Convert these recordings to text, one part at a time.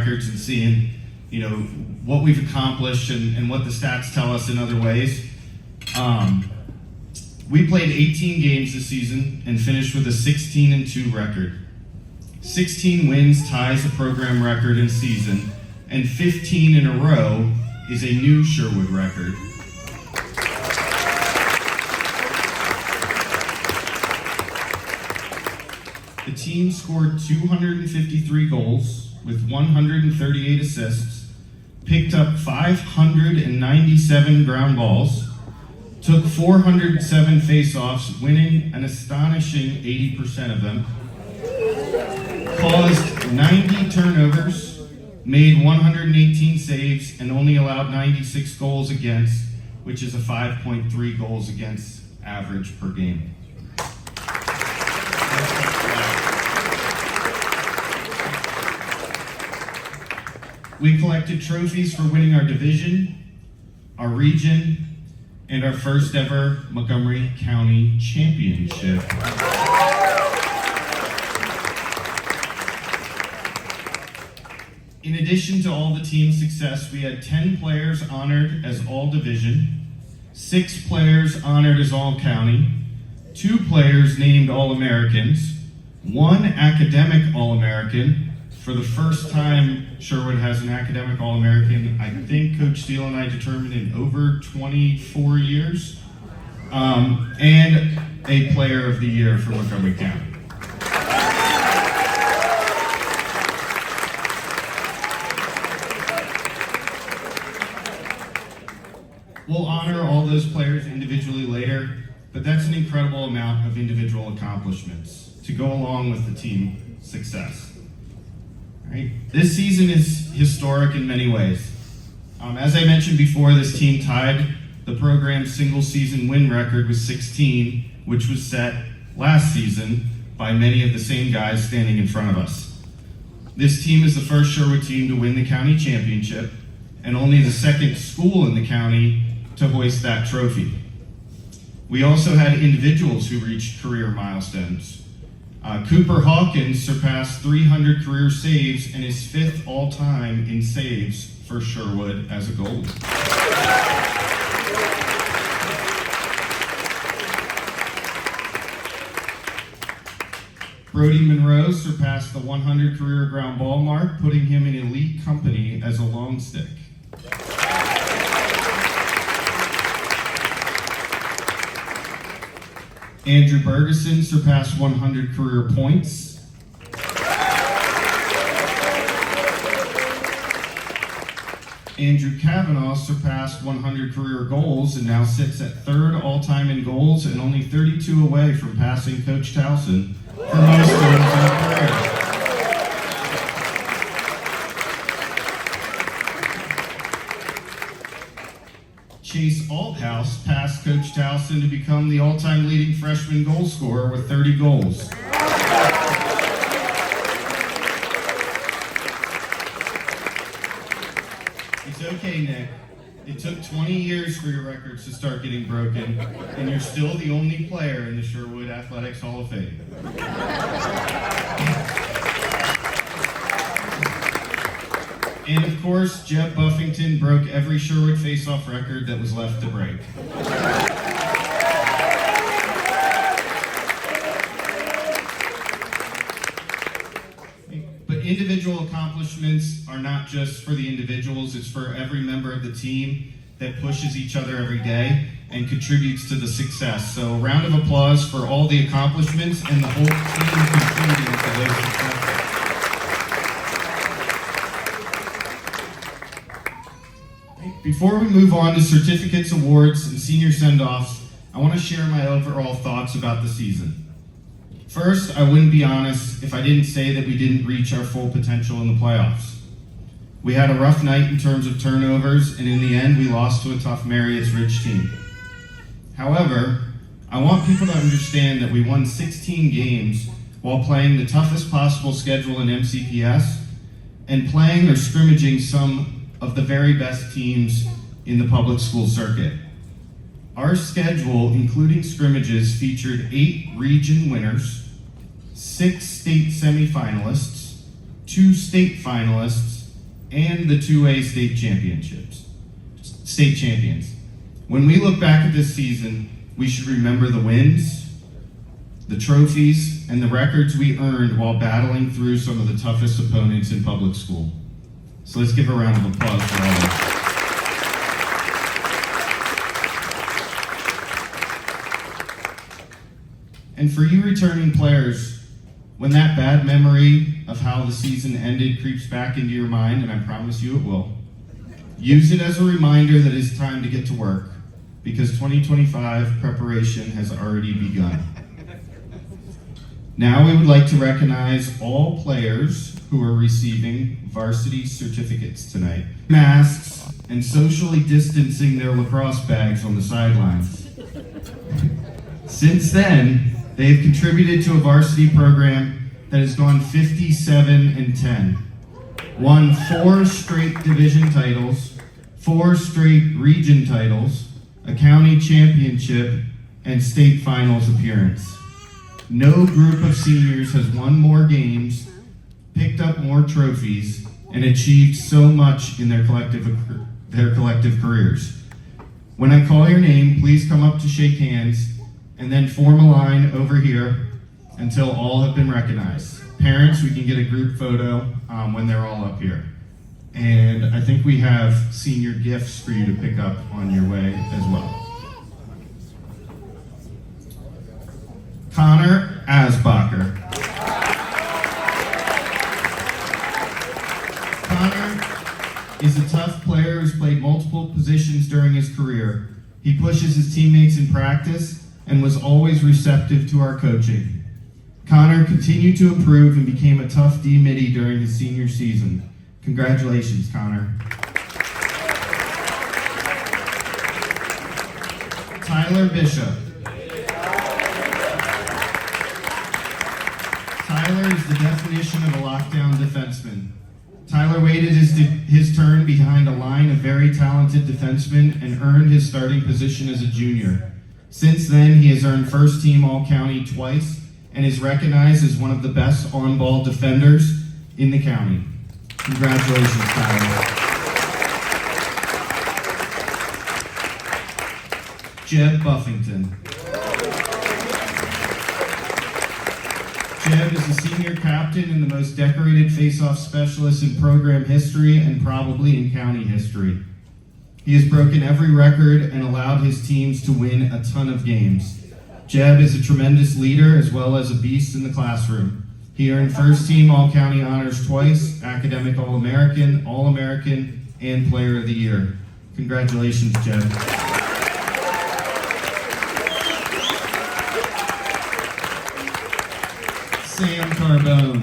records and seeing, what we've accomplished and what the stats tell us in other ways. We played 18 games this season and finished with a 16-2 record. 16 wins ties a program record in season, and 15 in a row is a new Sherwood record. The team scored 253 goals with 138 assists, picked up 597 ground balls, took 407 face-offs, winning an astonishing 80% of them, caused 90 turnovers, made 118 saves, and only allowed 96 goals against, which is a 5.3 goals against average per game. We collected trophies for winning our division, our region, and our first ever Montgomery County Championship. In addition to all the team success, we had 10 players honored as All Division, 6 players honored as All County, 2 players named All-Americans, 1 academic All-American. For the first time, Sherwood has an academic All-American, I think Coach Steele and I determined in over 24 years, and a Player of the Year for Montgomery County. We'll honor all those players individually later, but that's an incredible amount of individual accomplishments to go along with the team success. Right. This season is historic in many ways. As I mentioned before, this team tied the program's single season win record with 16, which was set last season by many of the same guys standing in front of us. This team is the first Sherwood team to win the county championship, and only the second school in the county to hoist that trophy. We also had individuals who reached career milestones. Cooper Hawkins surpassed 300 career saves and is 5th all-time in saves for Sherwood as a goalie. Brody Monroe surpassed the 100 career ground ball mark, putting him in elite company as a long stick. Andrew Bergeson surpassed 100 career points. Andrew Kavanaugh surpassed 100 career goals and now sits at 3rd all-time in goals and only 32 away from passing Coach Towson for most goals in his career. Chase Althouse passed Coach Towson to become the all-time leading freshman goal scorer with 30 goals. It's okay, Nick. It took 20 years for your records to start getting broken, and you're still the only player in the Sherwood Athletics Hall of Fame. And of course, Jeb Buffington broke every Sherwood face-off record that was left to break. But individual accomplishments are not just for the individuals, it's for every member of the team that pushes each other every day and contributes to the success. So a round of applause for all the accomplishments and the whole team contributing to those successes. Before we move on to certificates, awards, and senior send-offs, I want to share my overall thoughts about the season. First, I wouldn't be honest if I didn't say that we didn't reach our full potential in the playoffs. We had a rough night in terms of turnovers, and in the end, we lost to a tough Marriott's Ridge team. However, I want people to understand that we won 16 games while playing the toughest possible schedule in MCPS and playing or scrimmaging some of the very best teams in the public school circuit. Our schedule, including scrimmages, featured 8 region winners, 6 state semifinalists, 2 state finalists, and the 2A state champions. When we look back at this season, we should remember the wins, the trophies, and the records we earned while battling through some of the toughest opponents in public school. So let's give a round of applause for all of them. And for you returning players, when that bad memory of how the season ended creeps back into your mind, and I promise you it will, use it as a reminder that it's time to get to work, because 2025 preparation has already begun. Now we would like to recognize all players who are receiving varsity certificates tonight. Masks and socially distancing their lacrosse bags on the sidelines. Since then, they have contributed to a varsity program that has gone 57-10, won 4 straight division titles, 4 straight region titles, a county championship, and state finals appearance. No group of seniors has won more games, picked up more trophies, and achieved so much in their collective careers. When I call your name, please come up to shake hands, and then form a line over here until all have been recognized. Parents, we can get a group photo when they're all up here. And I think we have senior gifts for you to pick up on your way as well. Connor Asbacher. Connor is a tough player who's played multiple positions during his career. He pushes his teammates in practice and was always receptive to our coaching. Connor continued to improve and became a tough D-Midi during his senior season. Congratulations, Connor. Tyler Bishop. Tyler is the definition of a lockdown defenseman. Tyler waited his turn behind a line of very talented defensemen and earned his starting position as a junior. Since then, he has earned first team All-County twice and is recognized as one of the best on-ball defenders in the county. Congratulations, Tyler. Jeb Buffington. Jeb is a senior captain and the most decorated face-off specialist in program history and probably in county history. He has broken every record and allowed his teams to win a ton of games. Jeb is a tremendous leader as well as a beast in the classroom. He earned first team All-County honors twice, academic All-American, and Player of the Year. Congratulations, Jeb. Sam Carbone.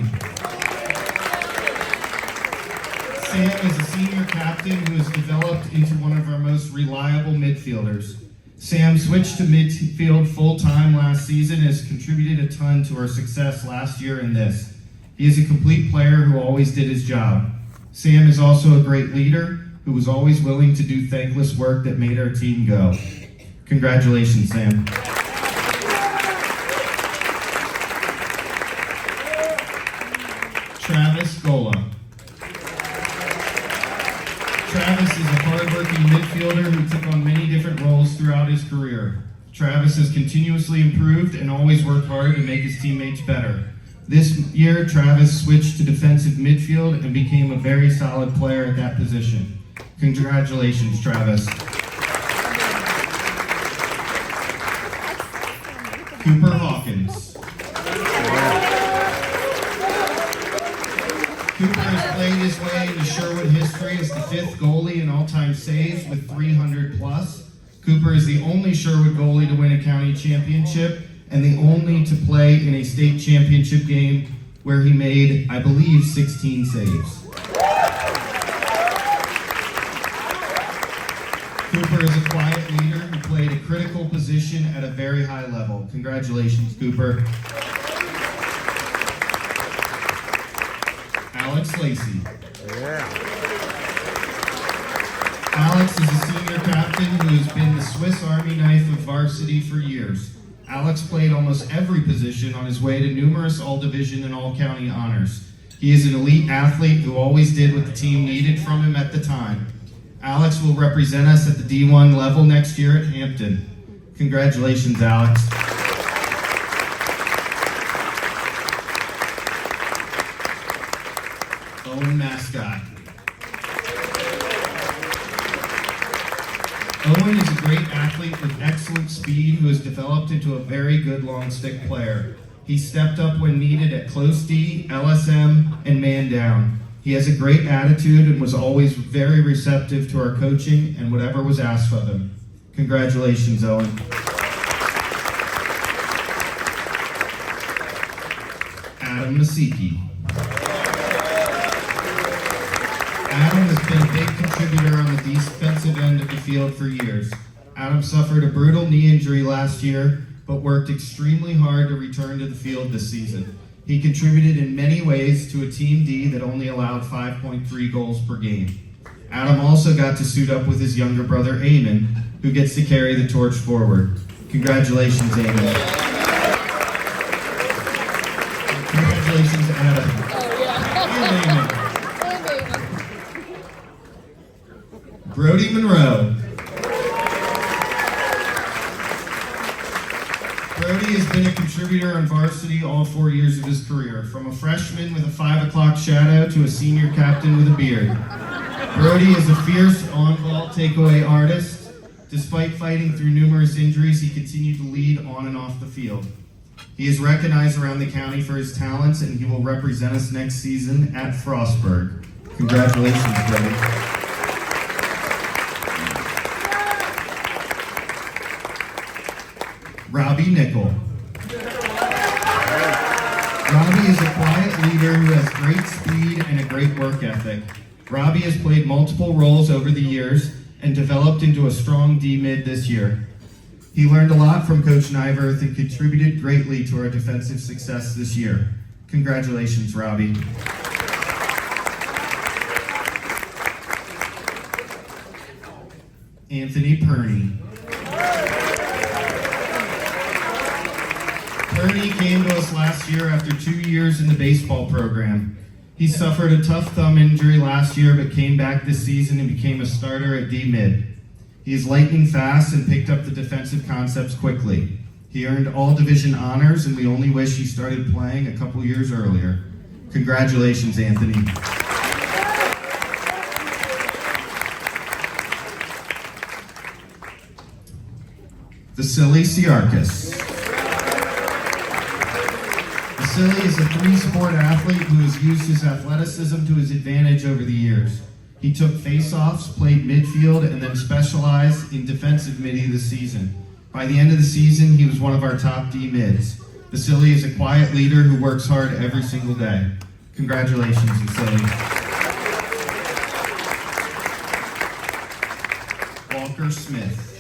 Sam is a senior captain who has developed into one of our most reliable midfielders. Sam switched to midfield full-time last season and has contributed a ton to our success last year and this. He is a complete player who always did his job. Sam is also a great leader who was always willing to do thankless work that made our team go. Congratulations, Sam. Travis Gola. Travis is a hard-working midfielder who took on many different roles throughout his career. Travis has continuously improved and always worked hard to make his teammates better. This year, Travis switched to defensive midfield and became a very solid player at that position. Congratulations, Travis. Cooper Hawkins. Cooper has played his way into Sherwood history as the 5th goalie in all-time saves with 300 plus. Cooper is the only Sherwood goalie to win a county championship and the only to play in a state championship game where he made, I believe, 16 saves. Cooper is a quiet leader who played a critical position at a very high level. Congratulations, Cooper. Alex Lacey. Yeah. Alex is a senior captain who has been the Swiss Army knife of varsity for years. Alex played almost every position on his way to numerous all-division and all-county honors. He is an elite athlete who always did what the team needed from him at the time. Alex will represent us at the D1 level next year at Hampton. Congratulations, Alex. Owen Mascot. Owen is a great athlete with excellent speed who has developed into a very good long stick player. He stepped up when needed at close D, LSM, and man down. He has a great attitude and was always very receptive to our coaching and whatever was asked of him. Congratulations, Owen. Adam Masiki. Adam has been a big contributor on the defensive end of the field for years. Adam suffered a brutal knee injury last year, but worked extremely hard to return to the field this season. He contributed in many ways to a Team D that only allowed 5.3 goals per game. Adam also got to suit up with his younger brother, Eamon, who gets to carry the torch forward. Congratulations, Eamon. Congratulations, Adam. And Eamon. Brody Monroe. Brody has been a contributor on varsity all 4 years of his career, from a freshman with a 5 o'clock shadow to a senior captain with a beard. Brody is a fierce on-ball takeaway artist. Despite fighting through numerous injuries, he continued to lead on and off the field. He is recognized around the county for his talents, and he will represent us next season at Frostburg. Congratulations, Brody. Robbie Nickel. Robbie is a quiet leader who has great speed and a great work ethic. Robbie has played multiple roles over the years and developed into a strong D-mid this year. He learned a lot from Coach Nyverth and contributed greatly to our defensive success this year. Congratulations, Robbie. Anthony Perney. Perney came to us last year after 2 years in the baseball program. He suffered a tough thumb injury last year, but came back this season and became a starter at D-mid. He is lightning fast and picked up the defensive concepts quickly. He earned all division honors, and we only wish he started playing a couple years earlier. Congratulations, Anthony. Vasily Siarkas. Vasily is a three-sport athlete who has used his athleticism to his advantage over the years. He took face-offs, played midfield, and then specialized in defensive midi this season. By the end of the season, he was one of our top D-mids. Vasily is a quiet leader who works hard every single day. Congratulations, Vasily. Walker Smith.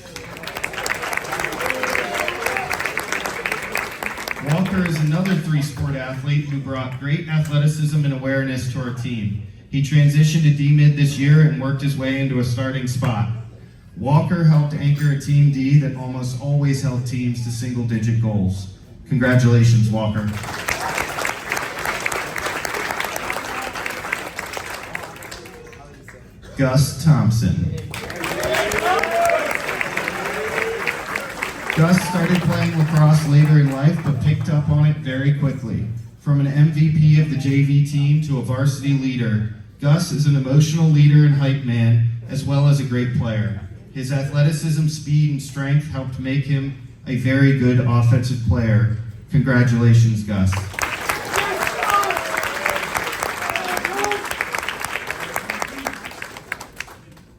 Walker is another three-sport athlete who brought great athleticism and awareness to our team. He transitioned to D-mid this year and worked his way into a starting spot. Walker helped anchor a Team D that almost always held teams to single-digit goals. Congratulations, Walker. Gus Thompson. Gus started playing lacrosse later in life, but picked up on it very quickly. From an MVP of the JV team to a varsity leader, Gus is an emotional leader and hype man, as well as a great player. His athleticism, speed, and strength helped make him a very good offensive player. Congratulations, Gus.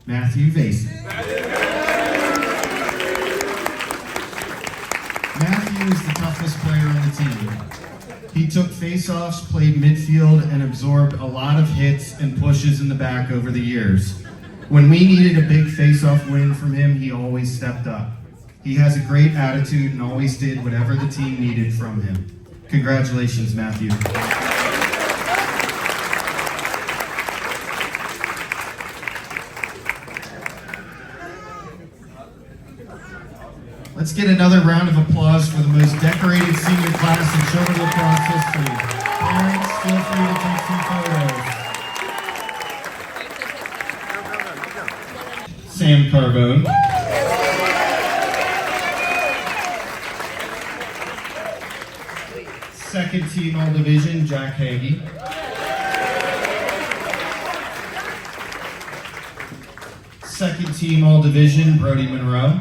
Matthew Vason. Matthew is the toughest player on the team. He took face-offs, played midfield, and absorbed a lot of hits and pushes in the back over the years. When we needed a big face-off win from him, he always stepped up. He has a great attitude and always did whatever the team needed from him. Congratulations, Matthew. Let's get another round of applause for the most decorated senior class in Sherwood Lacrosse history. Parents, feel free to take some photos. Sam Carbone. Second team all division, Jack Hagee. Second team all division, Brody Monroe.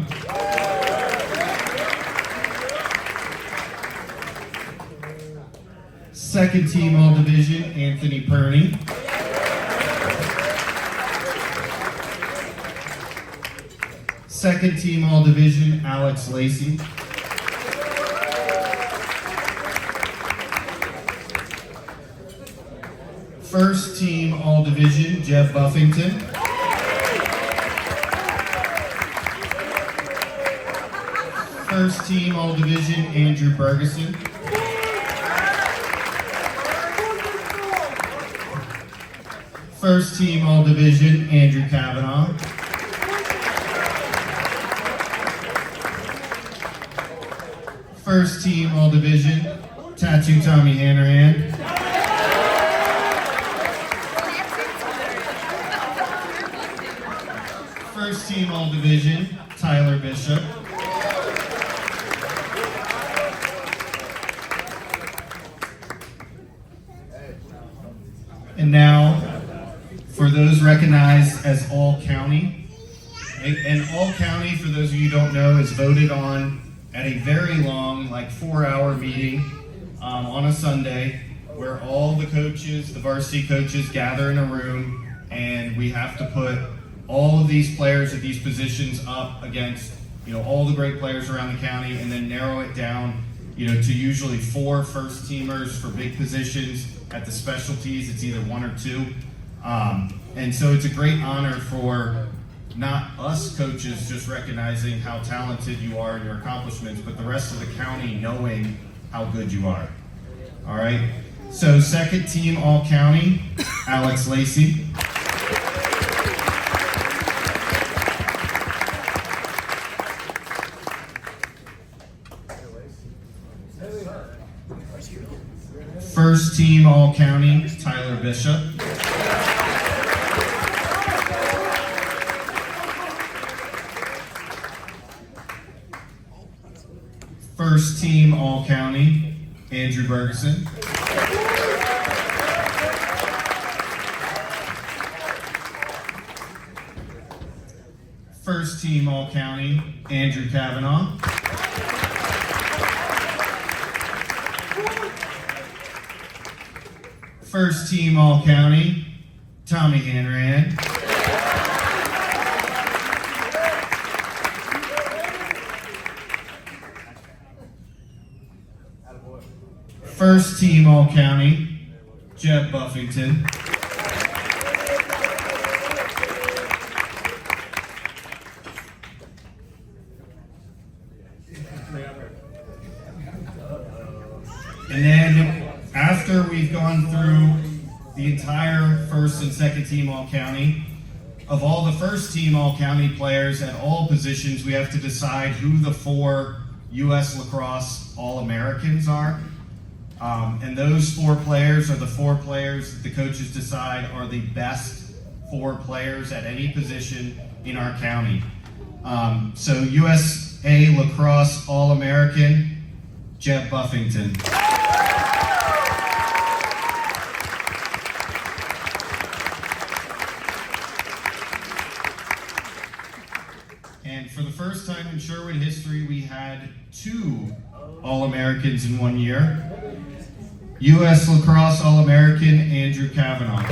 Second team all division, Anthony Perney. Second team all division, Alex Lacey. First team all division, Jeff Buffington. First team all division, Andrew Bergeson. First team all division, Andrew Kavanaugh. First team all division, Tattoo Tommy Hanrahan. First team all division, Tyler Bishop. And now, for those recognized as all county, and all county, for those of you who don't know, is voted on at a very long, like 4-hour meeting on a Sunday, where all the coaches, the varsity coaches, gather in a room, and we have to put all of these players at these positions up against, all the great players around the county, and then narrow it down, to usually 4 first teamers for big positions. At the specialties, it's either 1 or 2. And so it's a great honor for not us coaches just recognizing how talented you are in your accomplishments, but the rest of the county knowing how good you are. All right? So second team all county, Alex Lacey. First team all county, Tyler Bishop. First team all county, Andrew Bergeson. First team all county, Andrew Kavanaugh. First team all county, Tommy Hanrahan. First team all county, Jeff Buffington. And then after we've gone through the entire first and second team all county, of all the first team all county players at all positions, we have to decide who the 4 U.S. Lacrosse All-Americans are. And those 4 players are the 4 players that the coaches decide are the best 4 players at any position in our county. So USA Lacrosse All-American, Jeff Buffington. And for the first time in Sherwood history, we had 2 All-Americans in one year. U.S. Lacrosse All-American, Andrew Kavanaugh.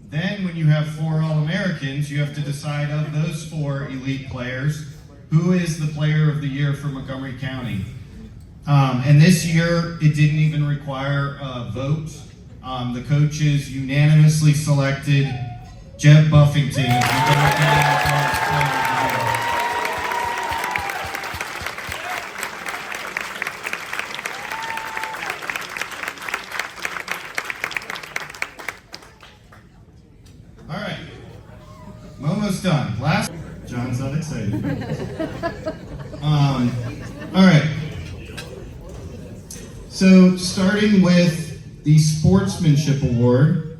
Then when you have 4 All-Americans, you have to decide of those 4 elite players, who is the player of the year for Montgomery County. And this year, it didn't even require a vote. The coaches unanimously selected Jeff Buffington as Montgomery County Lacrosse Player of the Year. All right, All right. So starting with the Sportsmanship Award,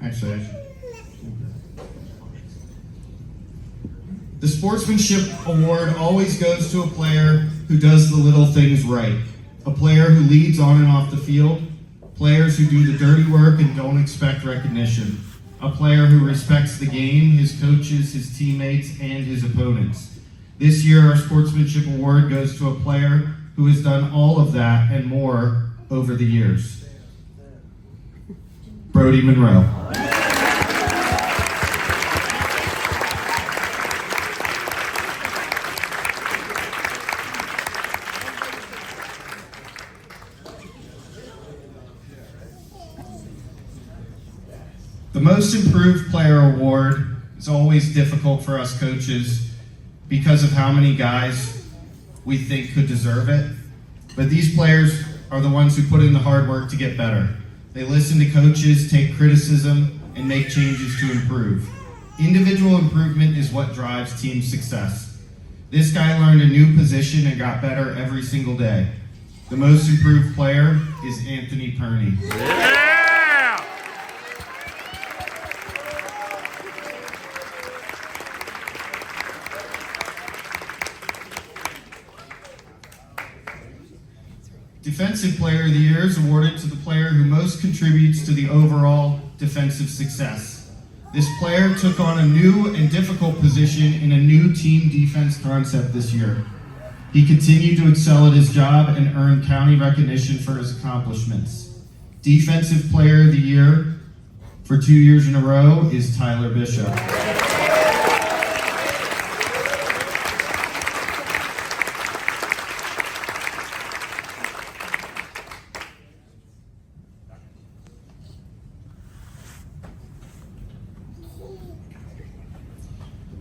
the Sportsmanship Award always goes to a player who does the little things right. A player who leads on and off the field. Players who do the dirty work and don't expect recognition. A player who respects the game, his coaches, his teammates, and his opponents. This year, our Sportsmanship Award goes to a player who has done all of that and more over the years. Brody Monroe. The Most Improved Player Award is always difficult for us coaches because of how many guys we think could deserve it. But these players are the ones who put in the hard work to get better. They listen to coaches, take criticism, and make changes to improve. Individual improvement is what drives team success. This guy learned a new position and got better every single day. The most improved player is Anthony Perney. Yeah! Defensive Player of the Year is awarded to the player who most contributes to the overall defensive success. This player took on a new and difficult position in a new team defense concept this year. He continued to excel at his job and earn county recognition for his accomplishments. Defensive Player of the Year for 2 years in a row is Tyler Bishop.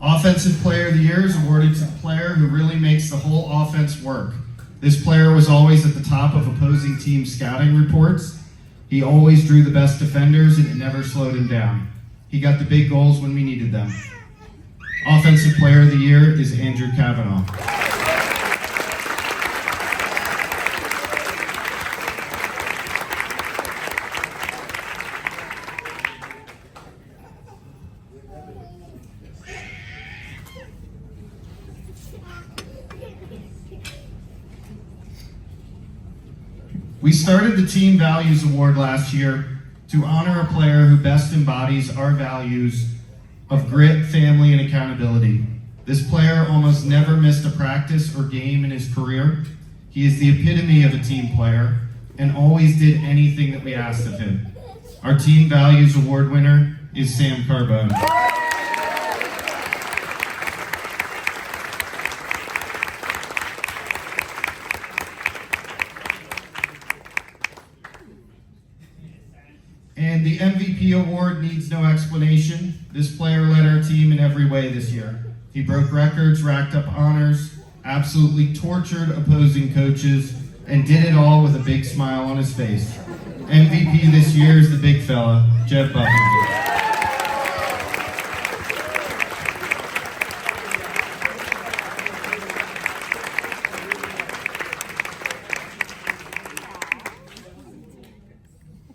Offensive Player of the Year is awarded to the player who really makes the whole offense work. This player was always at the top of opposing team scouting reports. He always drew the best defenders and it never slowed him down. He got the big goals when we needed them. Offensive Player of the Year is Andrew Kavanaugh. We started the Team Values Award last year to honor a player who best embodies our values of grit, family, and accountability. This player almost never missed a practice or game in his career. He is the epitome of a team player and always did anything that we asked of him. Our Team Values Award winner is Sam Carbone. And the MVP award needs no explanation. This player led our team in every way this year. He broke records, racked up honors, absolutely tortured opposing coaches, and did it all with a big smile on his face. MVP this year is the big fella, Jeb Buffington.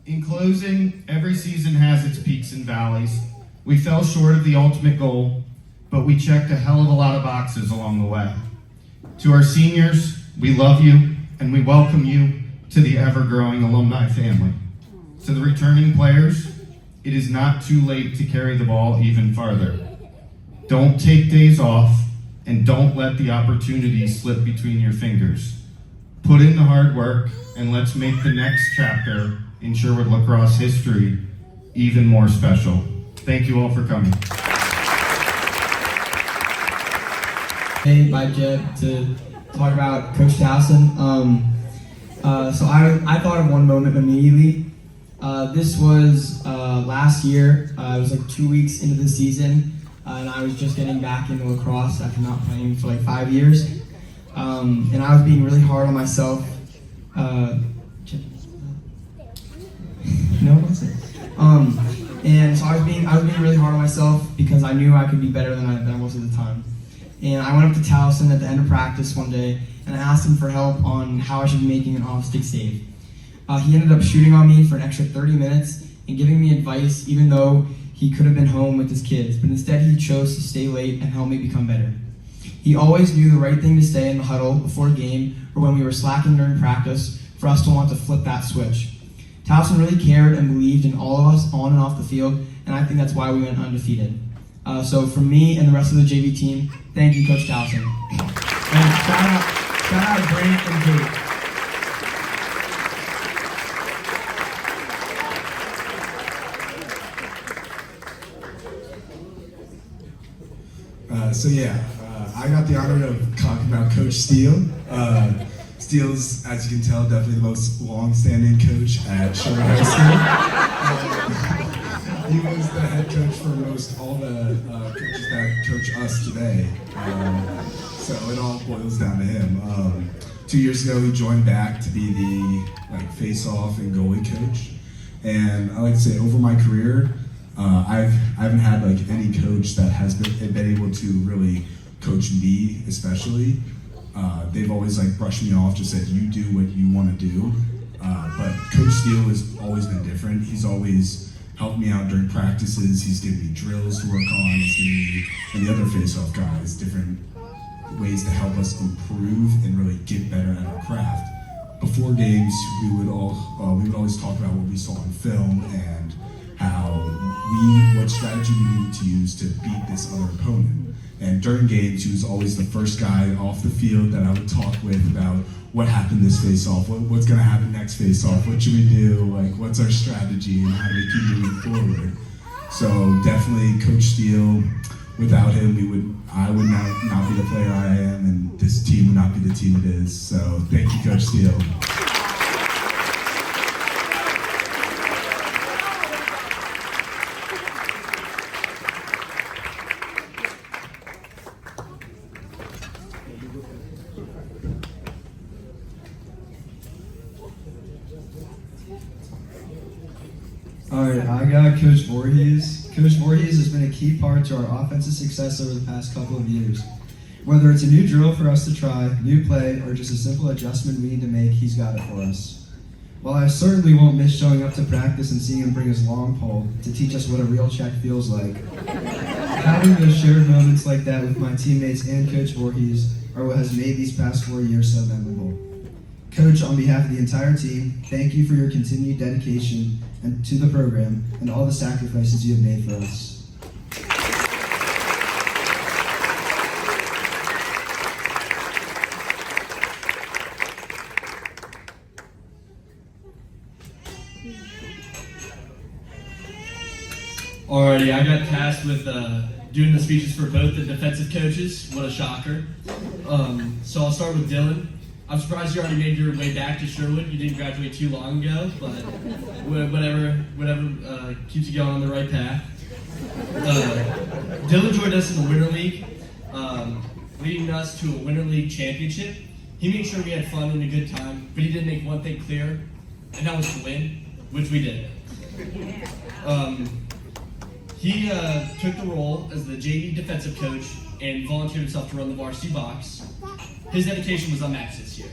In closing, every season has its peaks and valleys. We fell short of the ultimate goal, but we checked a hell of a lot of boxes along the way. To our seniors, we love you and we welcome you to the ever-growing alumni family. To the returning players, it is not too late to carry the ball even farther. Don't take days off and don't let the opportunity slip between your fingers. Put in the hard work and let's make the next chapter in Sherwood Lacrosse history even more special. Thank you all for coming. Hey, by Jeb to talk about Coach Towson. So I thought of one moment immediately. This was last year. It was like 2 weeks into the season, and I was just getting back into lacrosse after not playing for like 5 years. And I was being really hard on myself. No, what's it? And so I was being really hard on myself because I knew I could be better than I was at the time. And I went up to Towson at the end of practice one day, and I asked him for help on how I should be making an off-stick save. He ended up shooting on me for an extra 30 minutes and giving me advice, even though he could have been home with his kids, but instead he chose to stay late and help me become better. He always knew the right thing to say in the huddle before a game or when we were slacking during practice for us to want to flip that switch. Towson really cared and believed in all of us on and off the field, and I think that's why we went undefeated. So from me and the rest of the JV team, thank you, Coach Towson. And shout out Brant and Kate. I got the honor of talking about Coach Steele. Steele's, as you can tell, definitely the most long-standing coach at Sherwood High School. He was the head coach for most all the coaches that coach us today. So it all boils down to him. 2 years ago, he joined back to be the face-off and goalie coach. And I like to say, over my career, I haven't had any coach that has been able to really coach me, especially. They've always brushed me off, just said you do what you want to do. But Coach Steele has always been different. He's always helped me out during practices. He's given me drills to work on. He's given me and the other face-off guys different ways to help us improve and really get better at our craft. Before games, we would always talk about what we saw on film and what strategy we needed to use to beat this other opponent. And during games, he was always the first guy off the field that I would talk with about what happened this face-off, what's going to happen next face-off, what should we do, what's our strategy, and how do we keep moving forward. So definitely Coach Steele, without him, I would not be the player I am, and this team would not be the team it is. So thank you, Coach Steele. Alright, I got Coach Voorhees. Coach Voorhees has been a key part to our offensive success over the past couple of years. Whether it's a new drill for us to try, new play, or just a simple adjustment we need to make, he's got it for us. While I certainly won't miss showing up to practice and seeing him bring his long pole to teach us what a real check feels like, having those shared moments like that with my teammates and Coach Voorhees are what has made these past 4 years so memorable. Coach, on behalf of the entire team, thank you for your continued dedication and to the program and all the sacrifices you have made for us. Alrighty, I got tasked with doing the speeches for both the defensive coaches. What a shocker. So I'll start with Dylan. I'm surprised you already made your way back to Sherwood. You didn't graduate too long ago, but whatever keeps you going on the right path. Dylan joined us in the Winter League, leading us to a Winter League championship. He made sure we had fun and a good time, but he did make one thing clear, and that was to win, which we did. He took the role as the JV defensive coach and volunteered himself to run the varsity box. His dedication was unmatched this year,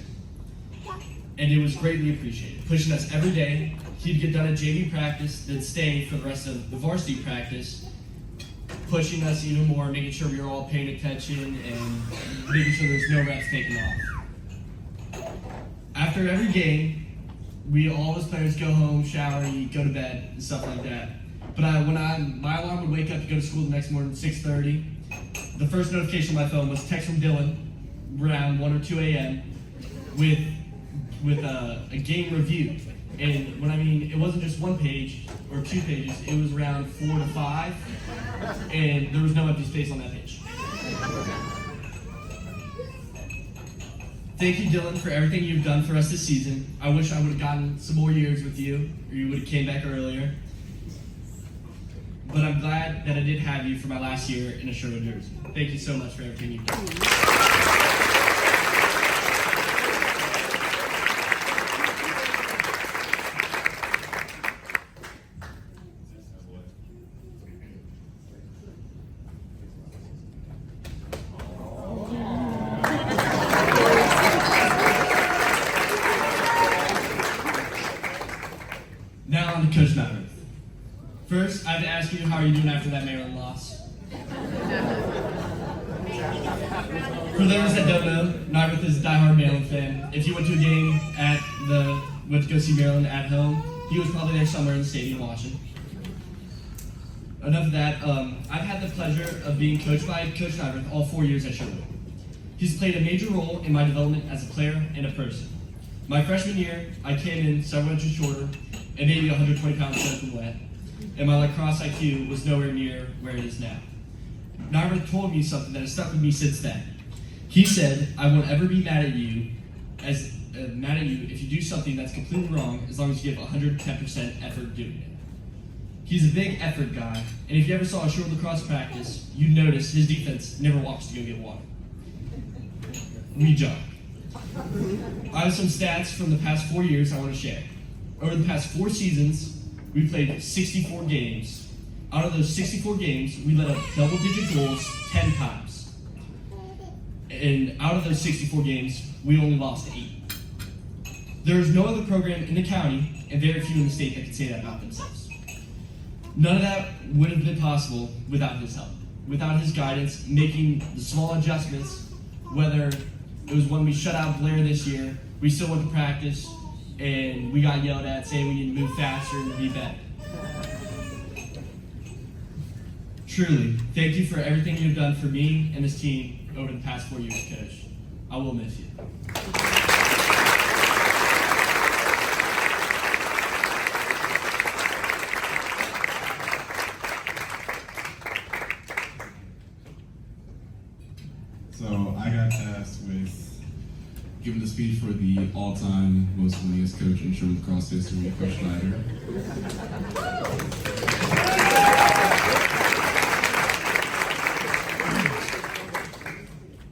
and it was greatly appreciated. Pushing us every day, he'd get done at JV practice, then stay for the rest of the varsity practice, pushing us even more, making sure we were all paying attention and making sure there's no reps taken off. After every game, all of us players go home, shower, eat, go to bed, and stuff like that. But my alarm would wake up to go to school the next morning at 6:30. The first notification on my phone was text from Dylan around 1 or 2 a.m. with a game review. And when I mean, it wasn't just one page or 2 pages, it was around 4 to 5, and there was no empty space on that page. Thank you, Dylan, for everything you've done for us this season. I wish I would have gotten some more years with you, or you would have came back earlier. But I'm glad that I did have you for my last year in a Sherwood jersey. Thank you so much for everything you've done. have to ask you, how are you doing after that Maryland loss? For those that don't know, Narvith is a diehard Maryland fan. If you went to a game went to go see Maryland at home, he was probably there somewhere in the stadium watching. Enough of that. I've had the pleasure of being coached by Coach Narvith all 4 years at Sherwood. He's played a major role in my development as a player and a person. My freshman year, I came in several inches shorter and maybe 120 pounds soaking wet, and my lacrosse IQ was nowhere near where it is now. Narvith told me something that has stuck with me since then. He said, "I won't ever be mad at you if you do something that's completely wrong, as long as you give 110% effort doing it." He's a big effort guy, and if you ever saw a Sherwood Lacrosse practice, you'd notice his defense never walks to go get water. We jog. I have some stats from the past 4 years I want to share. Over the past 4 seasons, we played 64 games. Out of those 64 games, we let up double-digit goals 10 times. And out of those 64 games, we only lost 8. There is no other program in the county, and very few in the state, that can say that about themselves. None of that would have been possible without his help, without his guidance, making the small adjustments, whether it was when we shut out Blair this year, we still went to practice, and we got yelled at saying we need to move faster and be better. Truly, thank you for everything you've done for me and this team over the past 4 years, Coach. I will miss you. So I got tasked with giving the speech for the all-time most winningest coach in Sherwood Lacrosse history, Coach Schneider.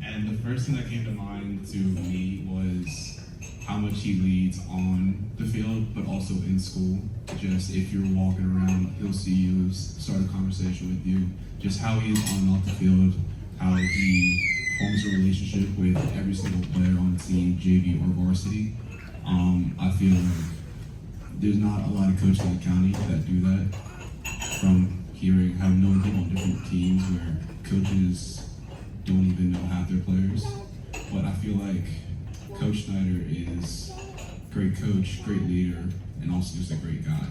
And the first thing that came to mind to me was how much he leads on the field, but also in school. Just if you're walking around, he'll see you, start a conversation with you. Just how he is on and off the field, how he forms a relationship with every single player on the team, JV or varsity. I feel like there's not a lot of coaches in the county that do that. From hearing, having known him on different teams where coaches don't even know half their players. But I feel like Coach Schneider is a great coach, great leader, and also just a great guy.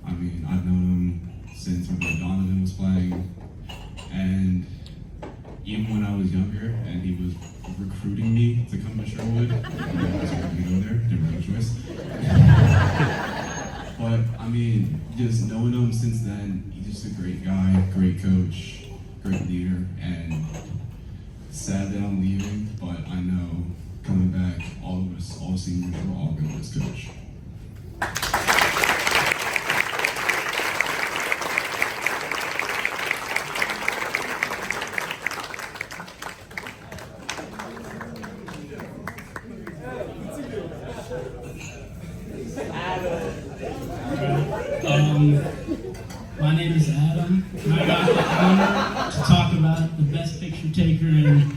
I mean, I've known him since when Donovan was playing, and even when I was younger and he was recruiting me to come to Sherwood, I was going to go there, didn't have a choice. But I mean, just knowing him since then, he's just a great guy, great coach, great leader, and sad that I'm leaving, but I know coming back, all of us, all seniors, we're all going to miss Coach. My name is Adam, and I got the honor to talk about the best picture taker in.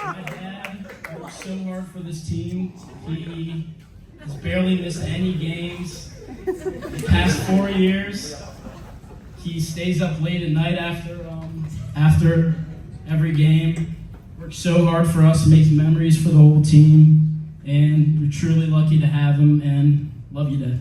My dad worked so hard for this team. He has barely missed any games the past 4 years. He stays up late at night after every game. Works so hard for us, makes memories for the whole team, and we're truly lucky to have him. And love you, Dad.